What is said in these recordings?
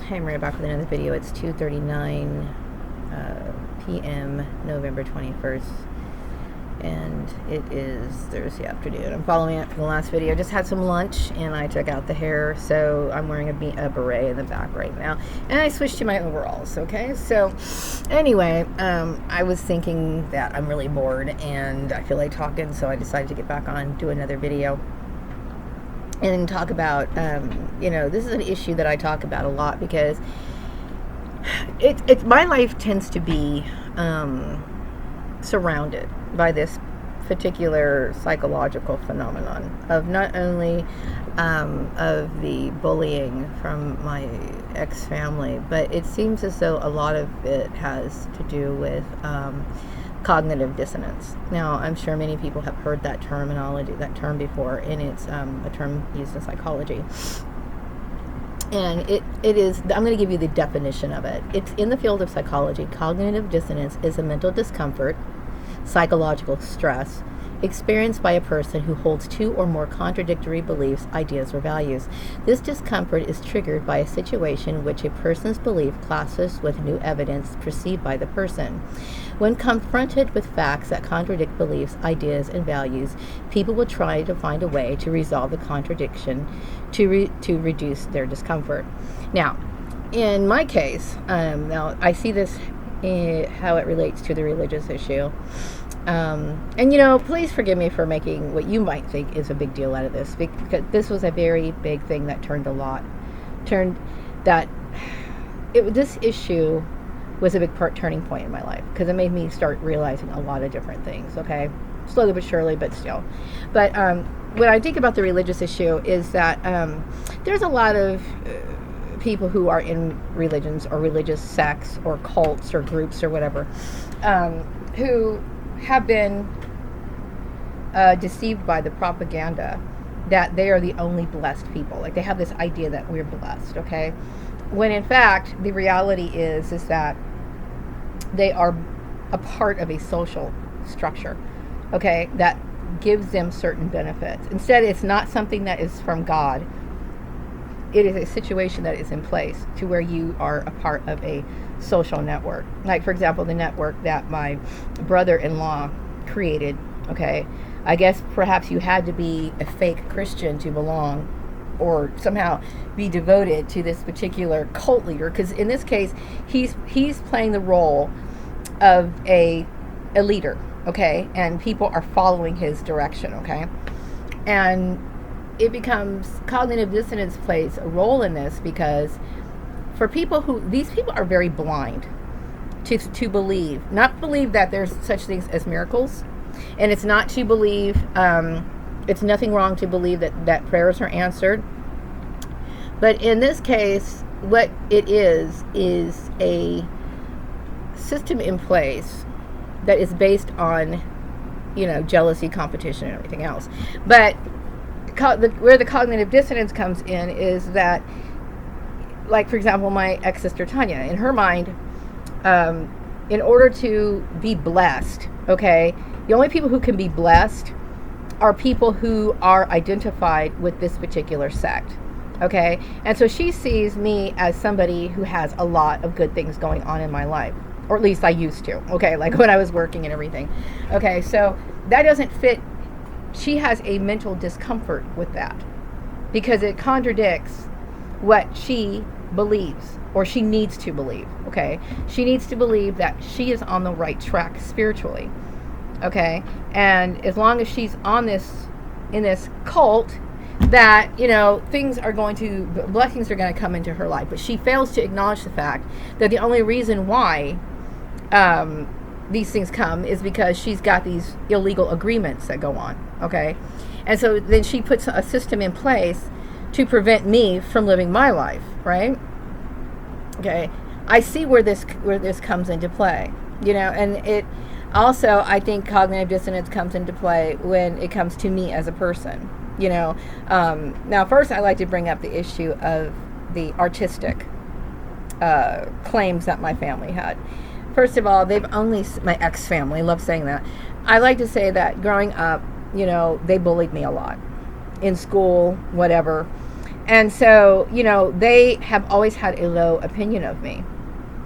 Hey, I'm right back with another video. It's 2:39 p.m. November 21st, and it is Thursday afternoon. I'm following up from the last video. Just had some lunch and I took out the hair, so I'm wearing a beret in the back right now, and I switched to my overalls. Okay, so anyway, I was thinking that I'm really bored and I feel like talking, so I decided to get back on, do another video and talk about, this is an issue that I talk about a lot because my life tends to be surrounded by this particular psychological phenomenon of not only of the bullying from my ex-family, but it seems as though a lot of it has to do with cognitive dissonance. Now, I'm sure many people have heard that term before, and it's a term used in psychology. And it is, I'm going to give you the definition of it. It's in the field of psychology. Cognitive dissonance is a mental discomfort, psychological stress, experienced by a person who holds two or more contradictory beliefs, ideas, or values. This discomfort is triggered by a situation in which a person's belief clashes with new evidence perceived by the person. When confronted with facts that contradict beliefs, ideas, and values, people will try to find a way to resolve the contradiction to reduce their discomfort. Now, in my case, now I see this how it relates to the religious issue. And please forgive me for making what you might think is a big deal out of this, because this was a very big thing that this issue was a big turning point in my life, because it made me start realizing a lot of different things. Okay, slowly but surely, but still. But when I think about the religious issue is that there's a lot of people who are in religions or religious sects or cults or groups or whatever, who have been deceived by the propaganda that they are the only blessed people. Like, they have this idea that we're blessed, okay? When in fact, the reality is that they are a part of a social structure, okay, that gives them certain benefits. Instead, it's not something that is from God. It is a situation that is in place to where you are a part of a social network. Like, for example, the network that my brother-in-law created, okay? I guess perhaps you had to be a fake Christian to belong or somehow be devoted to this particular cult leader, because in this case, he's playing the role of a leader, okay? And people are following his direction, okay? And it becomes, cognitive dissonance plays a role in this, because for these people are very blind to believe, not believe that there's such things as miracles, and it's not to believe, it's nothing wrong to believe that prayers are answered. But in this case, what it is a system in place that is based on, jealousy, competition, and everything else. But where the cognitive dissonance comes in is that, like, for example, my ex-sister Tanya, in her mind, in order to be blessed, okay, the only people who can be blessed are people who are identified with this particular sect, okay? And so she sees me as somebody who has a lot of good things going on in my life, or at least I used to, okay, like when I was working and everything. Okay, so that doesn't fit. She has a mental discomfort with that because it contradicts what she believes, or she needs to believe, okay? She needs to believe that she is on the right track spiritually, okay? And as long as she's in this cult, that, blessings are going to come into her life. But she fails to acknowledge the fact that the only reason why these things come is because she's got these illegal agreements that go on, okay? And so then she puts a system in place to prevent me from living my life, right? Okay, I see where this comes into play, and it also, I think cognitive dissonance comes into play when it comes to me as a person, Now, first, I like to bring up the issue of the artistic claims that my family had. First of all, my ex-family, love saying that. I like to say that growing up, they bullied me a lot in school, whatever. And so, they have always had a low opinion of me,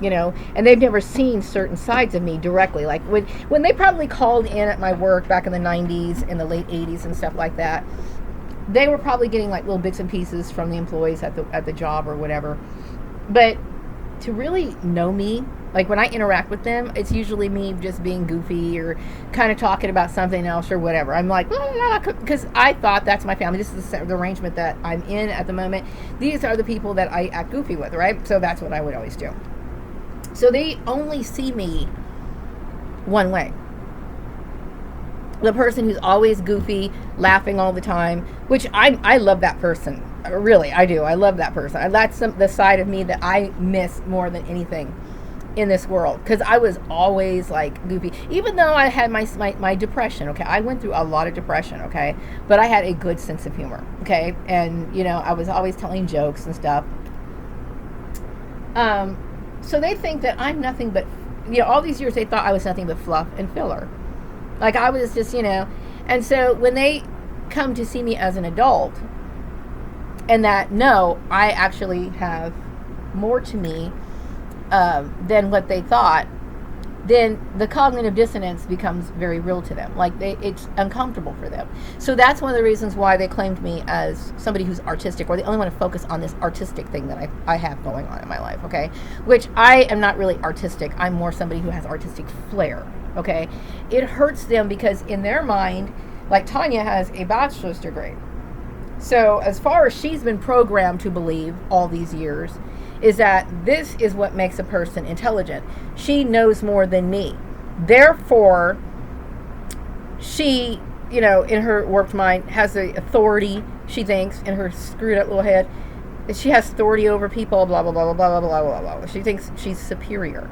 and they've never seen certain sides of me directly. Like when they probably called in at my work back in the 90s, in the late 80s and stuff like that, they were probably getting like little bits and pieces from the employees at the job or whatever. But to really know me, like when I interact with them, it's usually me just being goofy or kind of talking about something else or whatever. I'm like, because I thought that's my family. This is the arrangement that I'm in at the moment. These are the people that I act goofy with, right? So that's what I would always do. So they only see me one way. The person who's always goofy, laughing all the time, which I love that person. Really, I do. I love that person. That's the side of me that I miss more than anything in this world, because I was always like goofy, even though I had my depression. Okay, I went through a lot of depression. Okay, but I had a good sense of humor. Okay, and I was always telling jokes and stuff. So they think that I'm nothing but, all these years they thought I was nothing but fluff and filler. Like I was just, and so when they come to see me as an adult, and that no, I actually have more to me than what they thought, then the cognitive dissonance becomes very real to them. Like it's uncomfortable for them. So that's one of the reasons why they claimed me as somebody who's artistic, or they only want to focus on this artistic thing that I have going on in my life, okay? Which I am not really artistic. I'm more somebody who has artistic flair, okay? It hurts them because in their mind, like Tanya has a bachelor's degree. So as far as she's been programmed to believe all these years, is that this is what makes a person intelligent. She knows more than me. Therefore, she, in her warped mind, has the authority, she thinks, in her screwed up little head, that she has authority over people, blah, blah, blah, blah, blah, blah, blah, blah, blah. She thinks she's superior.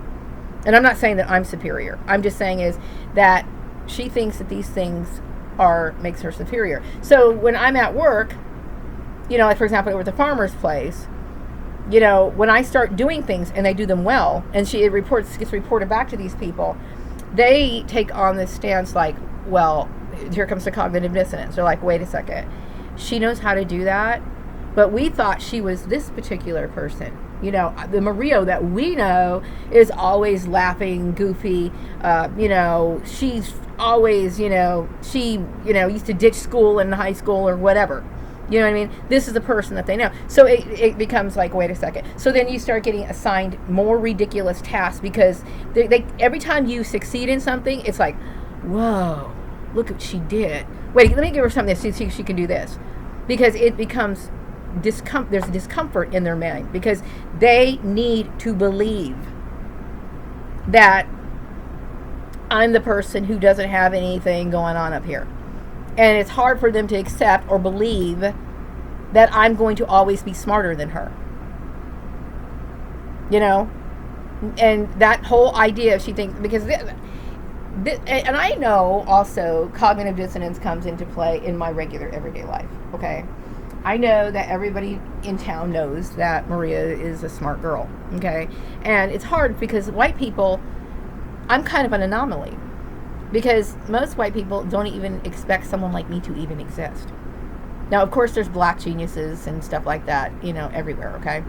And I'm not saying that I'm superior. I'm just saying is that she thinks that these things makes her superior. So when I'm at work, like for example, over at the farmer's place, when I start doing things and they do them well, and gets reported back to these people, they take on this stance like, well, here comes the cognitive dissonance. They're like, wait a second, she knows how to do that, but we thought she was this particular person. The Maria that we know is always laughing, goofy. She's always, she, used to ditch school in high school or whatever. You know what I mean? This is the person that they know. So it becomes like, wait a second. So then you start getting assigned more ridiculous tasks because they every time you succeed in something, it's like, whoa, look what she did. Wait, let me give her something to see if she can do this. Because it becomes there's discomfort in their mind because they need to believe that I'm the person who doesn't have anything going on up here. And it's hard for them to accept or believe that I'm going to always be smarter than her. And that whole idea, she thinks, because and I know also cognitive dissonance comes into play in my regular everyday life, okay? I know that everybody in town knows that Maria is a smart girl, okay? And it's hard because white people, I'm kind of an anomaly. Because most white people don't even expect someone like me to even exist. Now, of course, there's black geniuses and stuff like that, everywhere, okay?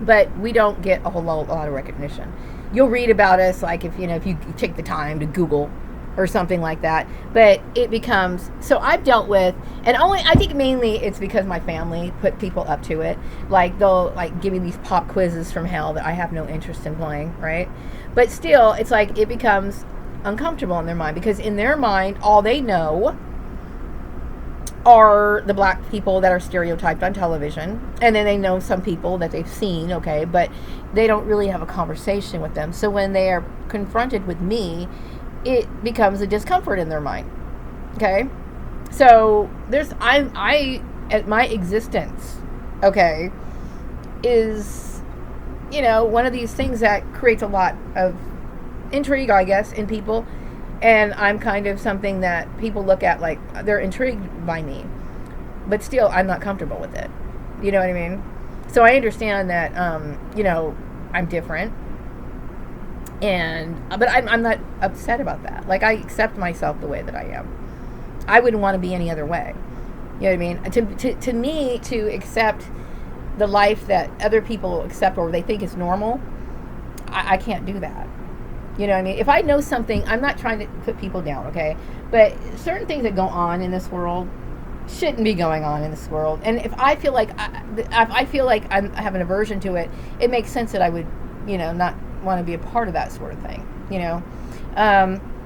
But we don't get a whole lot of recognition. You'll read about us, like, if you take the time to Google or something like that. But it becomes, so I've dealt with, and I think mainly it's because my family put people up to it. Like, they'll, give me these pop quizzes from hell that I have no interest in playing, right? But still, it's like, it becomes uncomfortable in their mind because in their mind all they know are the black people that are stereotyped on television, and then they know some people that they've seen, okay, but they don't really have a conversation with them. So when they are confronted with me, it becomes a discomfort in their mind, okay? So I at my existence, okay, is one of these things that creates a lot of intrigue, I guess, in people, and I'm kind of something that people look at like they're intrigued by me, but still I'm not comfortable with it. You know what I mean? So I understand that I'm different, but I'm not upset about that. Like, I accept myself the way that I am. I wouldn't want to be any other way. You know what I mean? To me, to accept the life that other people accept or they think is normal, I can't do that. You know what I mean? If I know something, I'm not trying to put people down, okay? But certain things that go on in this world shouldn't be going on in this world. And if I feel like I have an aversion to it, it makes sense that I would, not want to be a part of that sort of thing,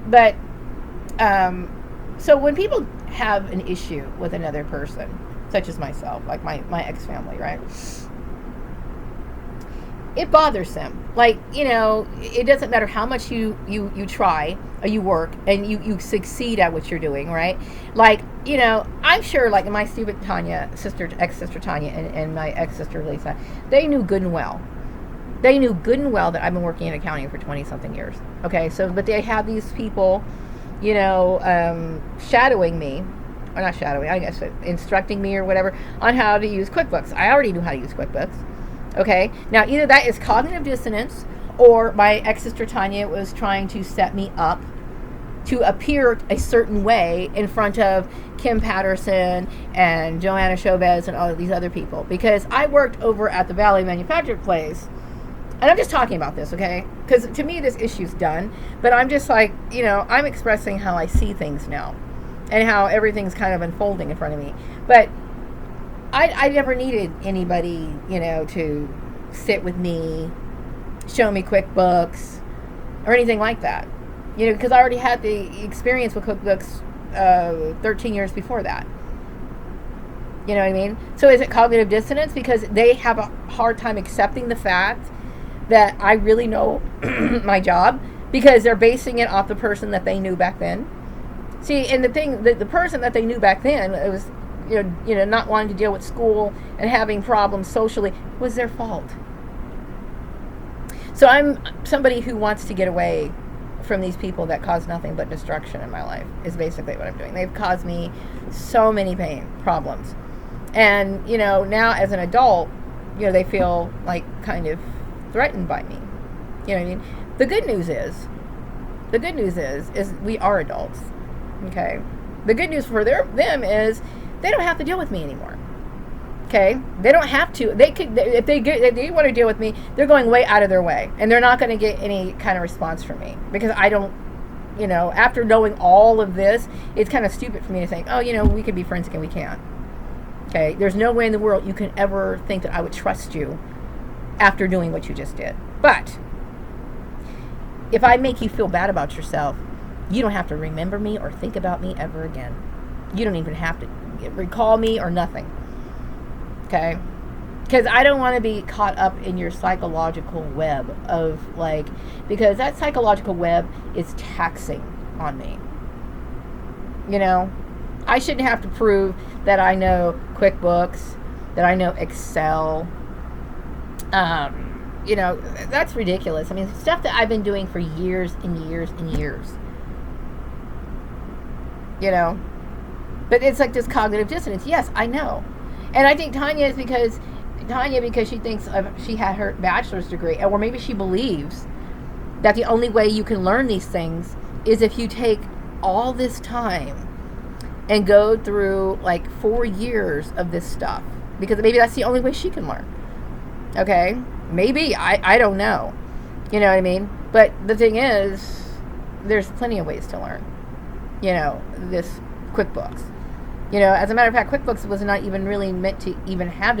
But so when people have an issue with another person, such as myself, like my ex-family, right? It bothers them. Like, it doesn't matter how much you try or you work and you succeed at what you're doing, right? Like, I'm sure, like, my stupid ex-sister Tanya and my ex-sister Lisa, they knew good and well. They knew good and well that I've been working in accounting for 20-something years. Okay, so, but they have these people, shadowing me, or not shadowing, I guess, instructing me or whatever on how to use QuickBooks. I already knew how to use QuickBooks. Okay, now either that is cognitive dissonance, or my ex-sister Tanya was trying to set me up to appear a certain way in front of Kim Patterson and Joanna Chavez and all of these other people. Because I worked over at the Valley Manufactured Place, and I'm just talking about this, okay? Because to me this issue's done, but I'm just like, I'm expressing how I see things now and how everything's kind of unfolding in front of me. But I never needed anybody, to sit with me, show me QuickBooks, or anything like that. Because I already had the experience with QuickBooks 13 years before that. You know what I mean? So is it cognitive dissonance because they have a hard time accepting the fact that I really know my job because they're basing it off the person that they knew back then? See, and the person that they knew back then, it was not wanting to deal with school and having problems socially, was their fault. So I'm somebody who wants to get away from these people that cause nothing but destruction in my life, is basically what I'm doing. They've caused me so many problems. And, now as an adult, they feel like kind of threatened by me. You know what I mean? The good news is we are adults. Okay? The good news for them is they don't have to deal with me anymore. Okay? They don't have to. They could, if they want to deal with me, they're going way out of their way. And they're not going to get any kind of response from me. Because I don't, after knowing all of this, it's kind of stupid for me to think, oh, we could be friends again. We can't. Okay? There's no way in the world you can ever think that I would trust you after doing what you just did. But if I make you feel bad about yourself, you don't have to remember me or think about me ever again. You don't even have to recall me or nothing. Okay? Because I don't want to be caught up in your psychological web of because that psychological web is taxing on me. I shouldn't have to prove that I know QuickBooks, that I know Excel. That's ridiculous. I mean, stuff that I've been doing for years and years and years. But it's like this cognitive dissonance. Yes, I know. And I think Tanya because she thinks she had her bachelor's degree, or maybe she believes that the only way you can learn these things is if you take all this time and go through 4 years of this stuff, because maybe that's the only way she can learn. Okay? Maybe. I don't know. You know what I mean? But the thing is, there's plenty of ways to learn. This QuickBooks. As a matter of fact, QuickBooks was not even really meant to even have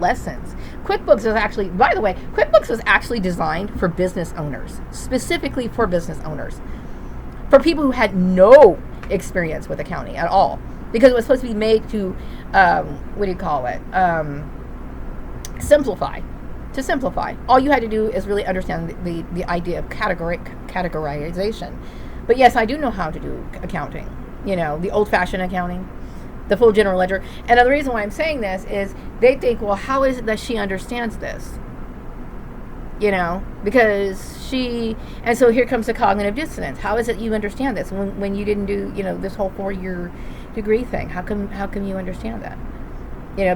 lessons. QuickBooks was actually, by the way, QuickBooks was actually designed for business owners, specifically for business owners, for people who had no experience with accounting at all, because it was supposed to be made to, simplify. To simplify. All you had to do is really understand the idea of categorization. But yes, I do know how to do accounting. The old-fashioned accounting, the full general ledger. And the reason why I'm saying this is they think, well, how is it that she understands this? Because and so here comes the cognitive dissonance. How is it you understand this when you didn't do, this whole 4-year degree thing? How come you understand that?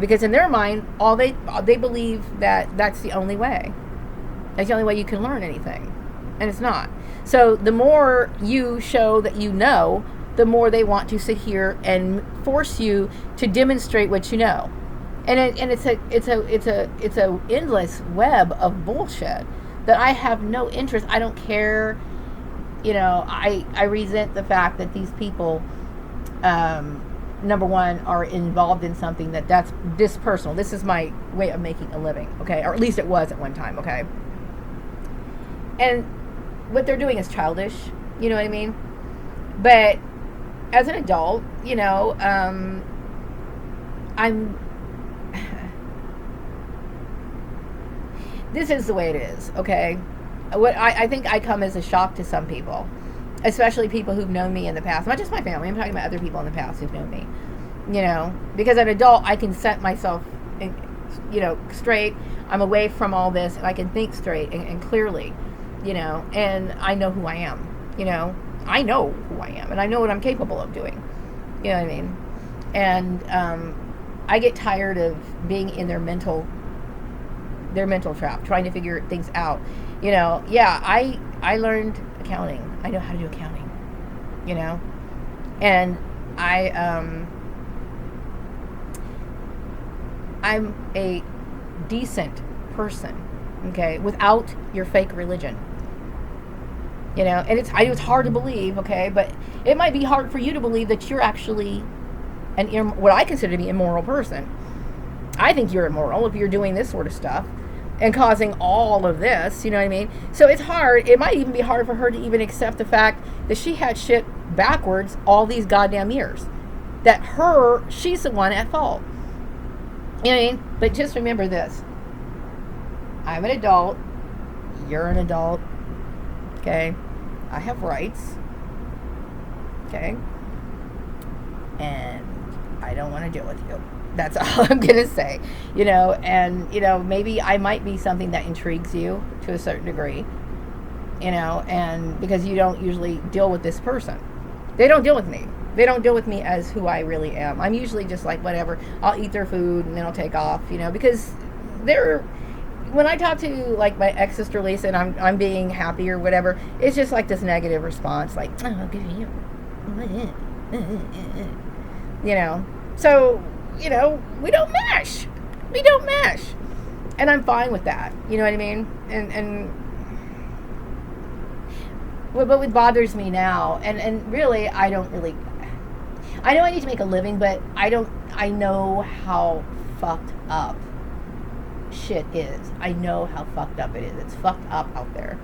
Because in their mind, they believe that that's the only way. That's the only way you can learn anything. And it's not. So the more you show that you know, the more they want to sit here and force you to demonstrate what you know. And it's a endless web of bullshit that I have no interest. I don't care. I resent the fact that these people, number one, are involved in something that's this personal. This is my way of making a living, okay? Or at least it was at one time, okay? And what they're doing is childish, you know what I mean? But as an adult, I'm this is the way it is, okay? What I think I come as a shock to some people, especially people who've known me in the past. Not just my family, I'm talking about other people in the past who've known me. Because as an adult, I can set myself, straight. I'm away from all this, and I can think straight and clearly, and I know who I am, I know who I am, and I know what I'm capable of doing, you know what I mean? And I get tired of being in their mental trap, trying to figure things out. I learned accounting. I know how to do accounting, and I'm a decent person, okay, without your fake religion. And it's hard to believe, okay, but it might be hard for you to believe that you're actually what I consider to be immoral person. I think you're immoral if you're doing this sort of stuff and causing all of this, you know what I mean? So it's hard. It might even be hard for her to even accept the fact that she had shit backwards all these goddamn years. That she's the one at fault. You know what I mean? But just remember this. I'm an adult. You're an adult. Okay? I have rights. Okay? And I don't want to deal with you. That's all I'm going to say. And, maybe I might be something that intrigues you to a certain degree. And because you don't usually deal with this person. They don't deal with me. They don't deal with me as who I really am. I'm usually just like, whatever. I'll eat their food and then I'll take off, because when I talk to like my ex-sister Lisa and I'm being happy or whatever, it's just like this negative response, like, oh, good for you. So, we don't mesh. We don't mesh. And I'm fine with that. You know what I mean? And what bothers me now, and really, I know I need to make a living, but I know how fucked up shit is. I know how fucked up it is. It's fucked up out there.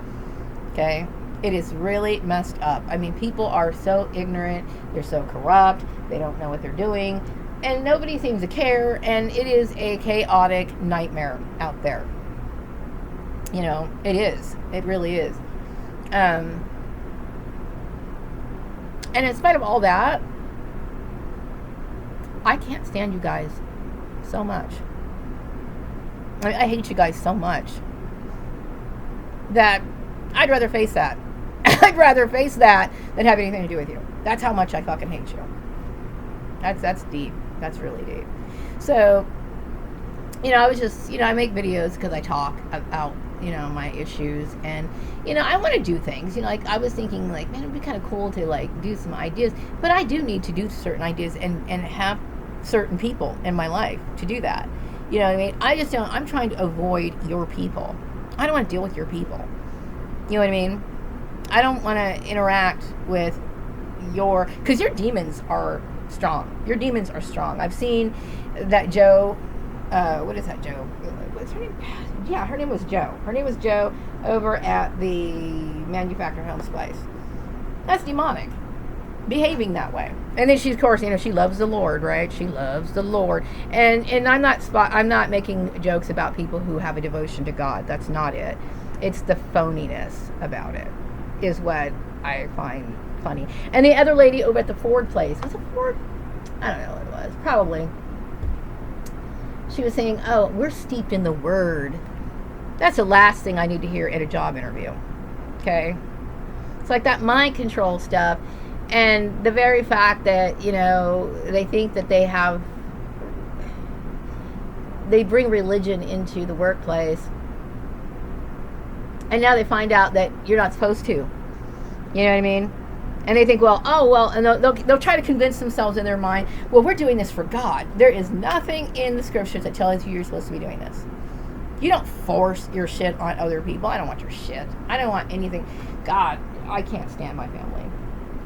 Okay? It is really messed up. I mean, people are so ignorant. They're so corrupt. They don't know what they're doing. And nobody seems to care. And it is a chaotic nightmare out there. It is. It really is. And in spite of all that, I can't stand you guys so much. I hate you guys so much that I'd rather face that. I'd rather face that than have anything to do with you. That's how much I fucking hate you. That's deep. That's really deep. So, I was just, I make videos because I talk about, my issues, and, I want to do things, like I was thinking like, man, it'd be kind of cool to like do some ideas, but I do need to do certain ideas and have certain people in my life to do that. You know what I mean? I'm trying to avoid your people. I don't want to deal with your people. You know what I mean? I don't want to interact with because your demons are strong. Your demons are strong. I've seen that Joe, what is that Joe? What's her name? Yeah, her name was Joe. Her name was Joe over at the Manufactured Homes place. That's demonic. Behaving that way. And then she's, of course, she loves the Lord, right? She loves the Lord. And I'm not making jokes about people who have a devotion to God. That's not it. It's the phoniness about it is what I find funny. And the other lady over at the Ford place, was it Ford? I don't know what it was. Probably. She was saying, oh, we're steeped in the Word. That's the last thing I need to hear at a job interview. Okay? It's like that mind control stuff. And the very fact that, they think that they bring religion into the workplace. And now they find out that you're not supposed to. You know what I mean? And they think, well, oh, well, and they'll try to convince themselves in their mind, well, we're doing this for God. There is nothing in the scriptures that tells you you're supposed to be doing this. You don't force your shit on other people. I don't want your shit. I don't want anything. God, I can't stand my family.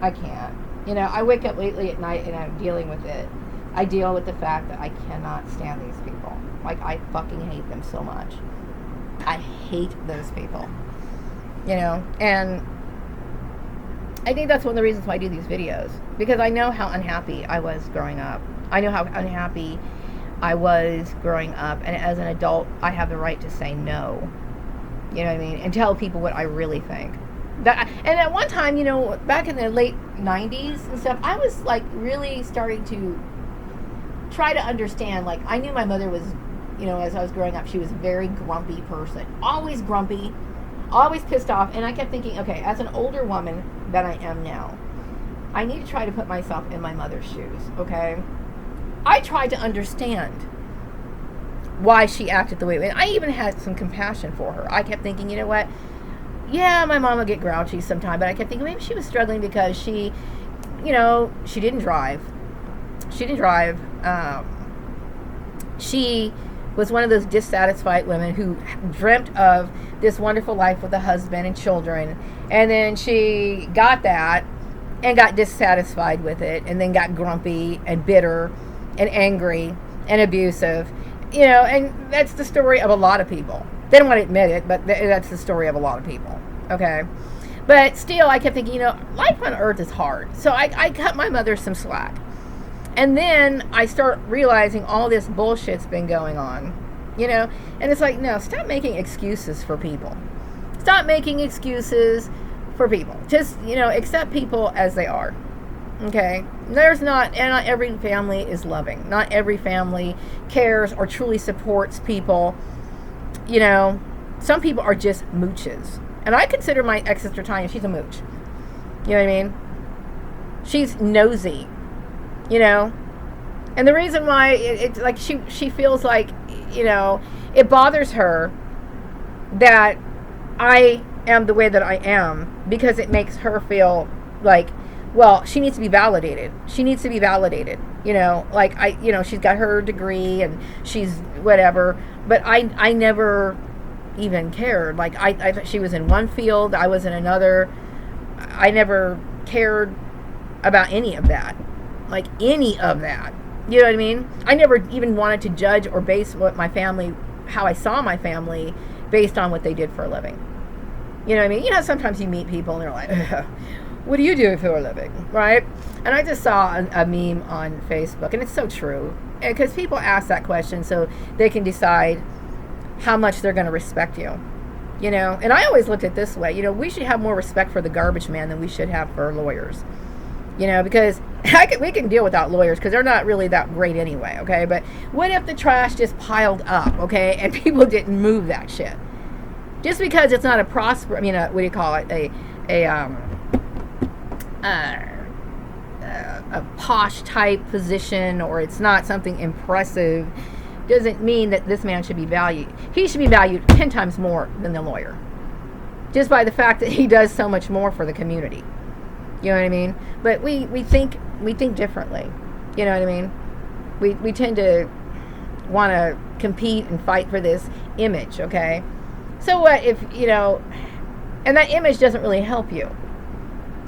I can't. You know, I wake up lately at night and I'm dealing with it. I deal with the fact that I cannot stand these people. Like, I fucking hate them so much. I hate those people. You know, and I think that's one of the reasons why I do these videos. Because I know how unhappy I was growing up. I know how unhappy I was growing up. And as an adult, I have the right to say no. You know what I mean? And tell people what I really think. And at one time, you know, back in the late 90s and stuff, I was like really starting to try to understand. Like, I knew my mother was, you know, as I was growing up, she was a very grumpy person. Always grumpy. Always pissed off. And I kept thinking, okay, as an older woman that I am now, I need to try to put myself in my mother's shoes, okay? I tried to understand why she acted the way. And I even had some compassion for her. I kept thinking, you know what? Yeah, my mom would get grouchy sometime, but I kept thinking maybe she was struggling because she, you know, she didn't drive. She didn't drive. She was one of those dissatisfied women who dreamt of this wonderful life with a husband and children, and then she got that and got dissatisfied with it, and then got grumpy and bitter and angry and abusive, you know, and that's the story of a lot of people. They don't want to admit it, but that's the story of a lot of people, okay? But still, I kept thinking, you know, life on earth is hard. So I cut my mother some slack. And then I start realizing all this bullshit's been going on, you know? And it's like, no, stop making excuses for people. Stop making excuses for people. Just, you know, accept people as they are, okay? And not every family is loving. Not every family cares or truly supports people. You know, some people are just mooches. And I consider my ex-sister Tanya, she's a mooch. You know what I mean? She's nosy, you know? And the reason why, it's like she feels like, you know, it bothers her that I am the way that I am because it makes her feel like, well, she needs to be validated. She needs to be validated, you know? Like, you know, she's got her degree and she's whatever. But I never even cared. Like, I she was in one field, I was in another. I never cared about any of that. Like, any of that. You know what I mean? I never even wanted to judge or base how I saw my family based on what they did for a living. You know what I mean? You know, sometimes you meet people and they're like, what do you do for a living? Right? And I just saw a meme on Facebook, and it's so true. Because people ask that question so they can decide how much they're going to respect you. You know? And I always looked at it this way. You know, we should have more respect for the garbage man than we should have for lawyers. You know, because we can deal without lawyers because they're not really that great anyway, okay? But what if the trash just piled up, okay, and people didn't move that shit? Just because it's not a what do you call it? A posh type position, or it's not something impressive, doesn't mean that this man should be valued. He should be valued 10 times more than the lawyer. Just by the fact that he does so much more for the community. You know what I mean? But we think differently. You know what I mean? We tend to want to compete and fight for this image, okay? So what if, you know, and that image doesn't really help you.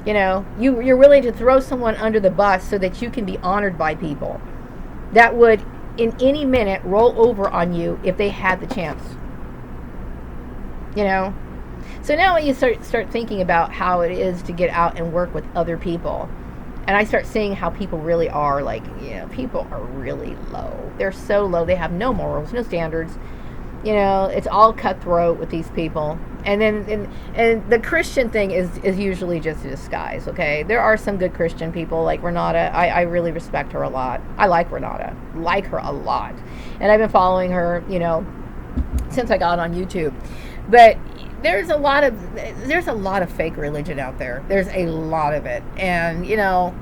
You know, you're willing to throw someone under the bus so that you can be honored by people that would in any minute roll over on you if they had the chance. You know? So now when you start thinking about how it is to get out and work with other people, and I start seeing how people really are, like, you know, people are really low. They're so low. They have no morals, no standards. You know, it's all cutthroat with these people. And then and the Christian thing is usually just a disguise, okay? There are some good Christian people, like Renata. I really respect her a lot. I like Renata. Like her a lot. And I've been following her, you know, since I got on YouTube. But there's a lot of fake religion out there. There's a lot of it. And, you know,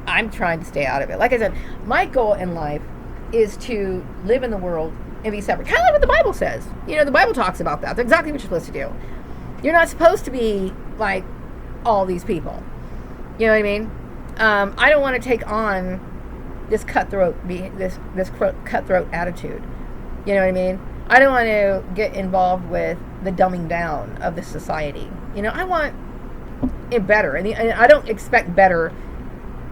I'm trying to stay out of it. Like I said, my goal in life is to live in the world and be separate. Kind of like what the Bible says. You know, the Bible talks about that. That's exactly what you're supposed to do. You're not supposed to be like all these people. You know what I mean? I don't want to take on this cutthroat attitude. You know what I mean? I don't want to get involved with the dumbing down of the society. I want it better, and I don't expect better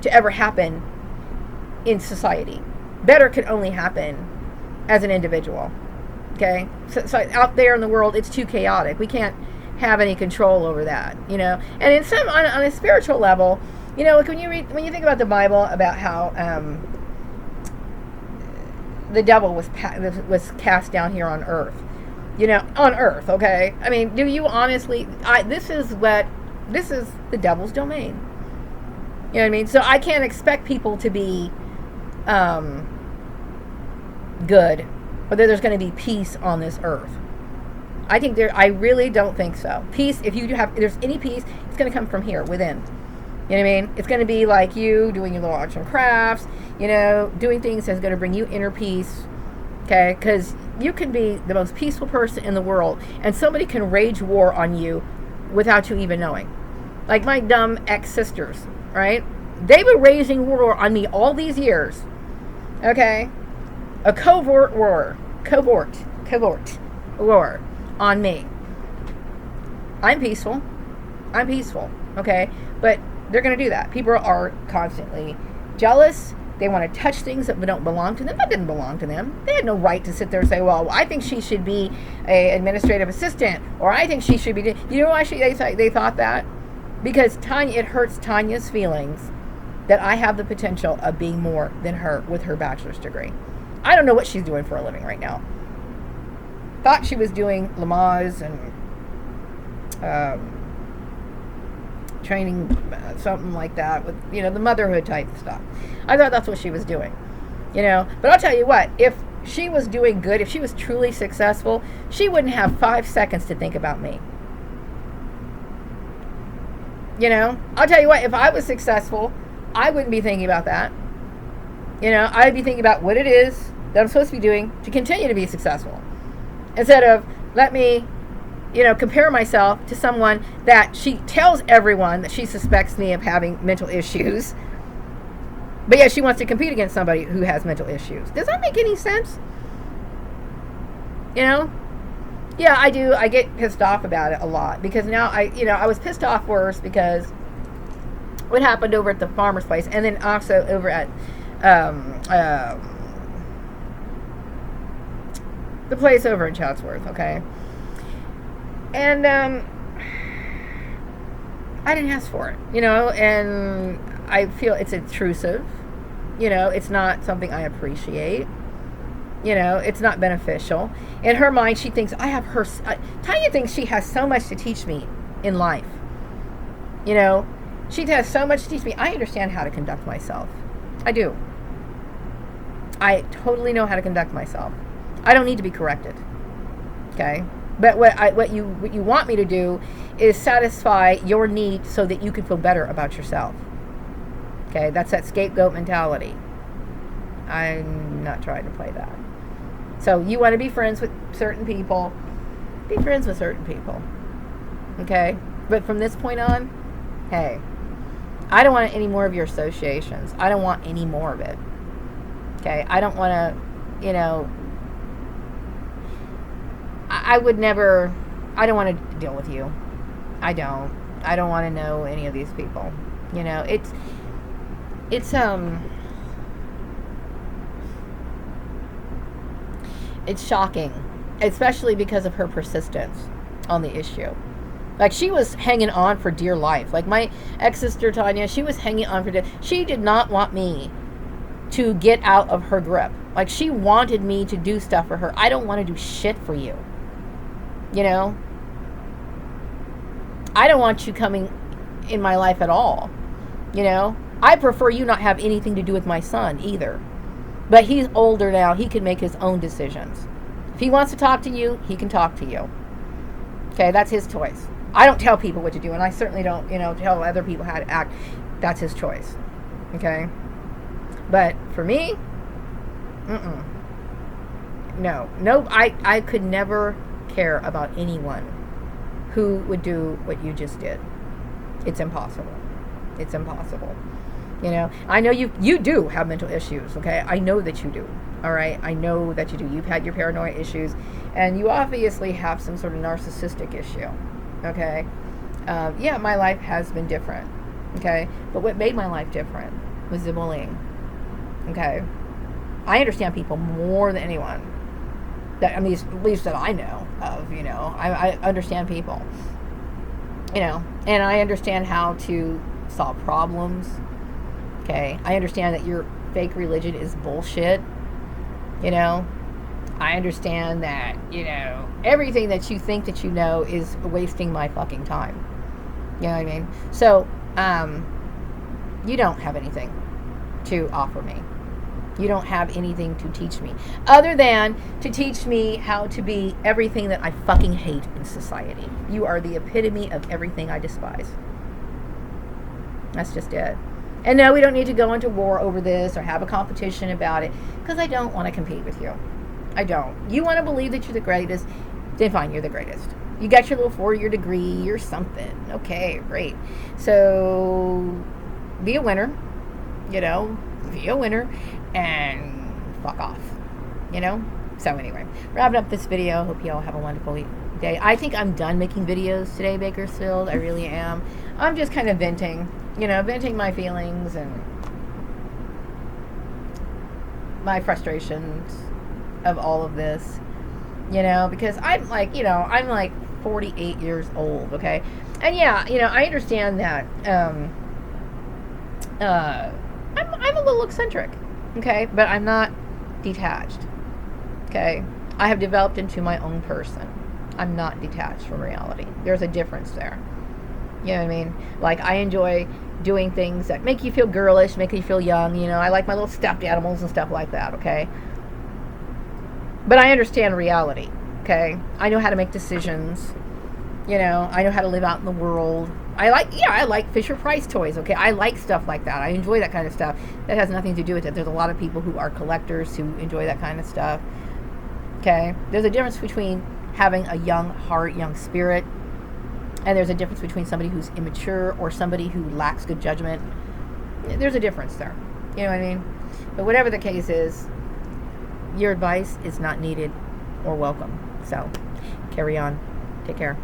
to ever happen in society. Better could only happen as an individual. Okay, so out there in the world, it's too chaotic. We can't have any control over that. And in on a spiritual level, like when you think about the Bible, about how the devil was cast down here on earth. On earth. Okay, I mean, do you honestly? This is the devil's domain. You know what I mean? So I can't expect people to be good, or that there's going to be peace on this earth. I really don't think so. Peace, if there's any peace, it's going to come from here, within. You know what I mean? It's going to be like you doing your little arts and crafts, doing things that's going to bring you inner peace. Okay? Because you can be the most peaceful person in the world, and somebody can rage war on you without you even knowing. Like my dumb ex-sisters, right? They were raging war on me all these years. Okay? A covert war on me. I'm peaceful, okay? But they're going to do that. People are constantly jealous. They want to touch things that don't belong to them. That didn't belong to them. They had no right to sit there and say, well, I think she should be an administrative assistant, or I think she should be... You know why they thought that? Because it hurts Tanya's feelings that I have the potential of being more than her with her bachelor's degree. I don't know what she's doing for a living right now. Thought she was doing Lamaze and training, something like that, with the motherhood type stuff. I thought that's what she was doing. But I'll tell you what, if she was doing good, if she was truly successful, she wouldn't have 5 seconds to think about me. I'll tell you what, if I was successful, I wouldn't be thinking about that. I'd be thinking about what it is that I'm supposed to be doing to continue to be successful. Instead of, let me, compare myself to someone that she tells everyone that she suspects me of having mental issues. But yet she wants to compete against somebody who has mental issues. Does that make any sense? Yeah, I do. I get pissed off about it a lot. Because now I was pissed off worse because what happened over at the farmer's place, and then also over at the place over in Chatsworth, okay? And I didn't ask for it, and I feel it's intrusive. It's not something I appreciate. It's not beneficial. In her mind, she thinks Tanya thinks she has so much to teach me in life. She has so much to teach me. I understand how to conduct myself. I do. I totally know how to conduct myself. I don't need to be corrected. Okay? But what you want me to do is satisfy your need so that you can feel better about yourself. Okay? That's that scapegoat mentality. I'm not trying to play that. So you want to be friends with certain people, be friends with certain people. Okay? But from this point on, hey, I don't want any more of your associations. I don't want any more of it. Okay? I don't want to, I would never, I don't want to deal with you. I don't want to know any of these people. It's shocking, especially because of her persistence on the issue. Like, she was hanging on for dear life. Like my ex-sister Tanya, she was hanging on for dear. She did not want me to get out of her grip. Like, she wanted me to do stuff for her. I don't want to do shit for you. I don't want you coming in my life at all. I prefer you not have anything to do with my son either. But he's older now. He can make his own decisions. If he wants to talk to you, he can talk to you. Okay, that's his choice. I don't tell people what to do, and I certainly don't, tell other people how to act. That's his choice. Okay? But for me, no, I could never care about anyone who would do what you just did. It's impossible. It's impossible. I know you do have mental issues, okay? I know that you do. All right? I know that you do. You've had your paranoia issues, and you obviously have some sort of narcissistic issue, okay? Yeah, my life has been different, okay? But what made my life different was the bullying, okay? I understand people more than anyone. At least that I know of, I understand people, and I understand how to solve problems. Okay, I understand that your fake religion is bullshit. I understand that, everything that you think that you know is wasting my fucking time. You know what I mean? So, you don't have anything to offer me. You don't have anything to teach me other than to teach me how to be everything that I fucking hate in society. You are the epitome of everything I despise. That's just it. And no, we don't need to go into war over this or have a competition about it, because I don't want to compete with you. I don't. You want to believe that you're the greatest, then fine, you're the greatest. You got your little 4-year degree or something. Okay, great. So be a winner, be a winner and fuck off, So anyway, wrapping up this video. Hope you all have a wonderful day. I think I'm done making videos today, Bakersfield. I really am. I'm just kind of venting, venting my feelings and my frustrations of all of this, because I'm like 48 years old, okay? And yeah, I understand that I'm a little eccentric, okay? But I'm not detached, okay? I have developed into my own person. I'm not detached from reality. There's a difference there. You know what I mean? Like, I enjoy doing things that make you feel girlish, make you feel young, I like my little stuffed animals and stuff like that, okay? But I understand reality, okay? I know how to make decisions. I know how to live out in the world. I like Fisher-Price toys, okay? I like stuff like that. I enjoy that kind of stuff. That has nothing to do with it. There's a lot of people who are collectors who enjoy that kind of stuff, okay? There's a difference between having a young heart, young spirit, and there's a difference between somebody who's immature or somebody who lacks good judgment. There's a difference there. You know what I mean? But whatever the case is, your advice is not needed or welcome. So, carry on. Take care.